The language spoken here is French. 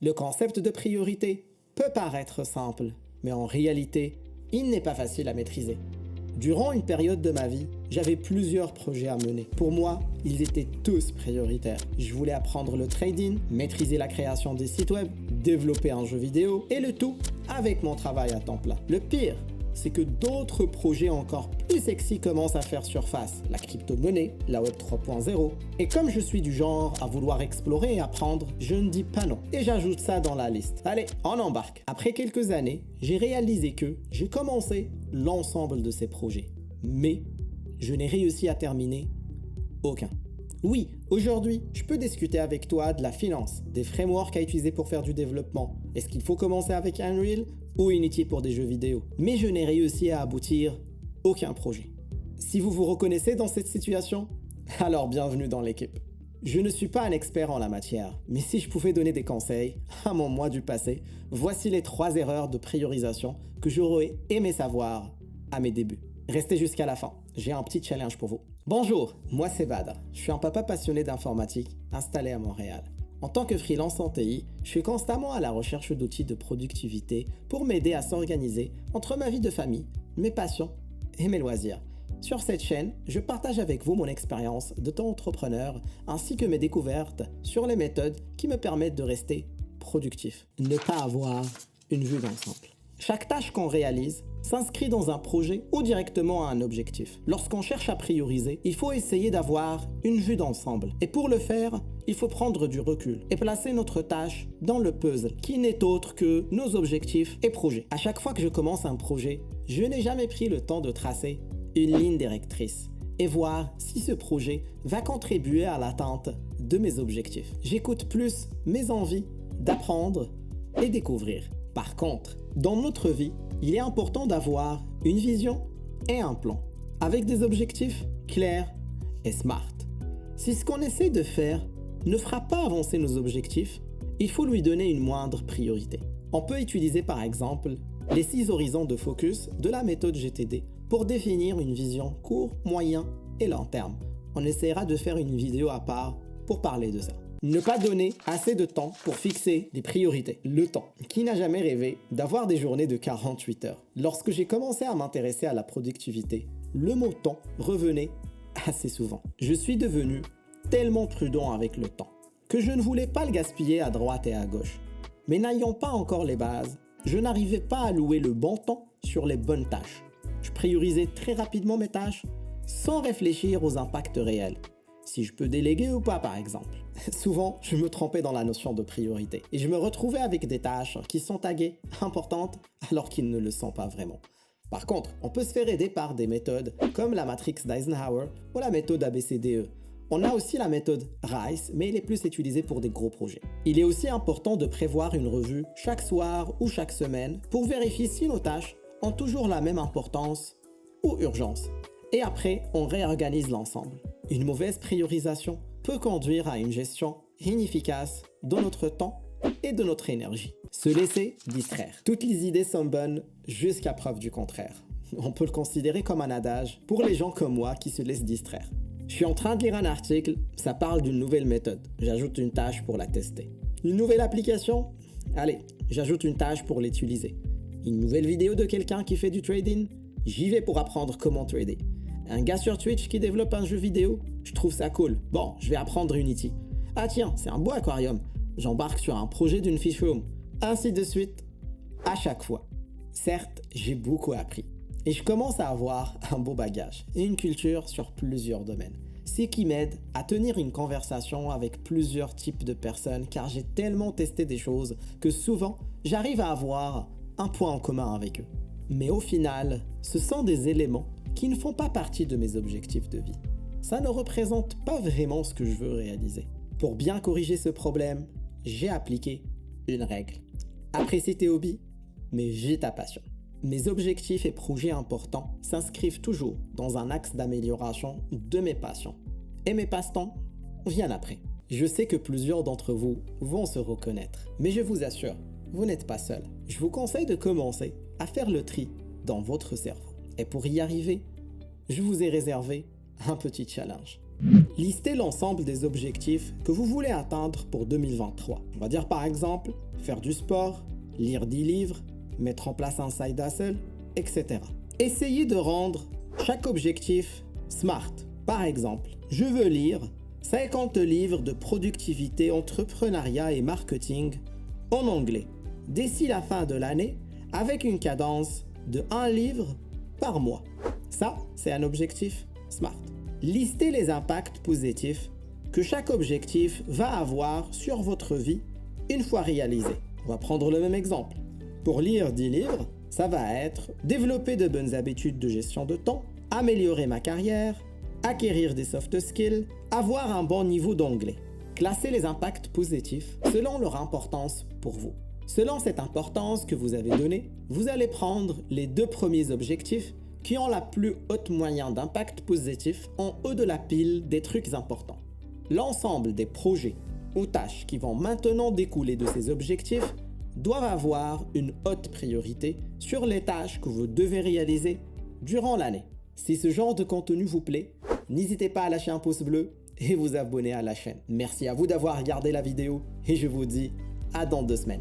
Le concept de priorité peut paraître simple, mais en réalité, il n'est pas facile à maîtriser. Durant une période de ma vie, j'avais plusieurs projets à mener. Pour moi, ils étaient tous prioritaires. Je voulais apprendre le trading, maîtriser la création des sites web, développer un jeu vidéo, et le tout avec mon travail à temps plein. Le pire, c'est que d'autres projets encore plus sexy commencent à faire surface. La crypto-monnaie, la Web 3.0. Et comme je suis du genre à vouloir explorer et apprendre, je ne dis pas non. Et j'ajoute ça dans la liste. Allez, on embarque. Après quelques années, j'ai réalisé que j'ai commencé l'ensemble de ces projets. Mais je n'ai réussi à terminer aucun. Oui, aujourd'hui, je peux discuter avec toi de la finance, des frameworks à utiliser pour faire du développement. Est-ce qu'il faut commencer avec Unreal ou Unity pour des jeux vidéo? Mais je n'ai réussi à aboutir aucun projet. Si vous vous reconnaissez dans cette situation, alors bienvenue dans l'équipe. Je ne suis pas un expert en la matière, mais si je pouvais donner des conseils à mon moi du passé, voici les 3 erreurs de priorisation que j'aurais aimé savoir à mes débuts. Restez jusqu'à la fin, j'ai un petit challenge pour vous. Bonjour, moi c'est Badr, je suis un papa passionné d'informatique installé à Montréal. En tant que freelance en TI, je suis constamment à la recherche d'outils de productivité pour m'aider à s'organiser entre ma vie de famille, mes passions et mes loisirs. Sur cette chaîne, je partage avec vous mon expérience de temps entrepreneur ainsi que mes découvertes sur les méthodes qui me permettent de rester productif. Ne pas avoir une vue d'ensemble. Chaque tâche qu'on réalise s'inscrit dans un projet ou directement à un objectif. Lorsqu'on cherche à prioriser, il faut essayer d'avoir une vue d'ensemble. Et pour le faire, il faut prendre du recul et placer notre tâche dans le puzzle, qui n'est autre que nos objectifs et projets. À chaque fois que je commence un projet, je n'ai jamais pris le temps de tracer une ligne directrice et voir si ce projet va contribuer à l'atteinte de mes objectifs. J'écoute plus mes envies d'apprendre et découvrir. Par contre, dans notre vie, il est important d'avoir une vision et un plan, avec des objectifs clairs et smart. Si ce qu'on essaie de faire ne fera pas avancer nos objectifs, il faut lui donner une moindre priorité. On peut utiliser par exemple les 6 horizons de focus de la méthode GTD pour définir une vision court, moyen et long terme. On essaiera de faire une vidéo à part pour parler de ça. Ne pas donner assez de temps pour fixer des priorités. Le temps. Qui n'a jamais rêvé d'avoir des journées de 48 heures? Lorsque j'ai commencé à m'intéresser à la productivité, le mot temps revenait assez souvent. Je suis devenu tellement prudent avec le temps que je ne voulais pas le gaspiller à droite et à gauche. Mais n'ayant pas encore les bases, je n'arrivais pas à allouer le bon temps sur les bonnes tâches. Je priorisais très rapidement mes tâches sans réfléchir aux impacts réels. Si je peux déléguer ou pas par exemple. Souvent, je me trompais dans la notion de priorité et je me retrouvais avec des tâches qui sont taguées importantes alors qu'ils ne le sont pas vraiment. Par contre, on peut se faire aider par des méthodes comme la matrix d'Eisenhower ou la méthode ABCDE. On a aussi la méthode RICE, mais elle est plus utilisée pour des gros projets. Il est aussi important de prévoir une revue chaque soir ou chaque semaine pour vérifier si nos tâches ont toujours la même importance ou urgence. Et après, on réorganise l'ensemble. Une mauvaise priorisation peut conduire à une gestion inefficace de notre temps et de notre énergie. Se laisser distraire. Toutes les idées sont bonnes jusqu'à preuve du contraire. On peut le considérer comme un adage pour les gens comme moi qui se laissent distraire. Je suis en train de lire un article, ça parle d'une nouvelle méthode. J'ajoute une tâche pour la tester. Une nouvelle application? Allez, j'ajoute une tâche pour l'utiliser. Une nouvelle vidéo de quelqu'un qui fait du trading? J'y vais pour apprendre comment trader. Un gars sur Twitch qui développe un jeu vidéo? Je trouve ça cool. Bon, je vais apprendre Unity. Ah tiens, c'est un beau aquarium. J'embarque sur un projet d'une fish room. Ainsi de suite, à chaque fois. Certes, j'ai beaucoup appris. Et je commence à avoir un beau bagage et une culture sur plusieurs domaines. Ce qui m'aide à tenir une conversation avec plusieurs types de personnes car j'ai tellement testé des choses que souvent, j'arrive à avoir un point en commun avec eux. Mais au final, ce sont des éléments qui ne font pas partie de mes objectifs de vie. Ça ne représente pas vraiment ce que je veux réaliser. Pour bien corriger ce problème, j'ai appliqué une règle. Apprécie tes hobbies, mais vis ta passion. Mes objectifs et projets importants s'inscrivent toujours dans un axe d'amélioration de mes passions. Et mes passe-temps viennent après. Je sais que plusieurs d'entre vous vont se reconnaître, mais je vous assure, vous n'êtes pas seul. Je vous conseille de commencer à faire le tri dans votre cerveau. Et pour y arriver, je vous ai réservé un petit challenge. Listez l'ensemble des objectifs que vous voulez atteindre pour 2023. On va dire par exemple, faire du sport, lire 10 livres, mettre en place un side hustle, etc. Essayez de rendre chaque objectif SMART. Par exemple, je veux lire 50 livres de productivité, entrepreneuriat et marketing en anglais d'ici la fin de l'année avec une cadence de 1 livre par mois. Ça, c'est un objectif SMART. Listez les impacts positifs que chaque objectif va avoir sur votre vie une fois réalisé. On va prendre le même exemple. Pour lire 10 livres, ça va être développer de bonnes habitudes de gestion de temps, améliorer ma carrière, acquérir des soft skills, avoir un bon niveau d'anglais. Classez les impacts positifs selon leur importance pour vous. Selon cette importance que vous avez donnée, vous allez prendre les 2 premiers objectifs qui ont la plus haute moyenne d'impact positif en haut de la pile des trucs importants. L'ensemble des projets ou tâches qui vont maintenant découler de ces objectifs doivent avoir une haute priorité sur les tâches que vous devez réaliser durant l'année. Si ce genre de contenu vous plaît, n'hésitez pas à lâcher un pouce bleu et vous abonner à la chaîne. Merci à vous d'avoir regardé la vidéo et je vous dis à dans 2 semaines.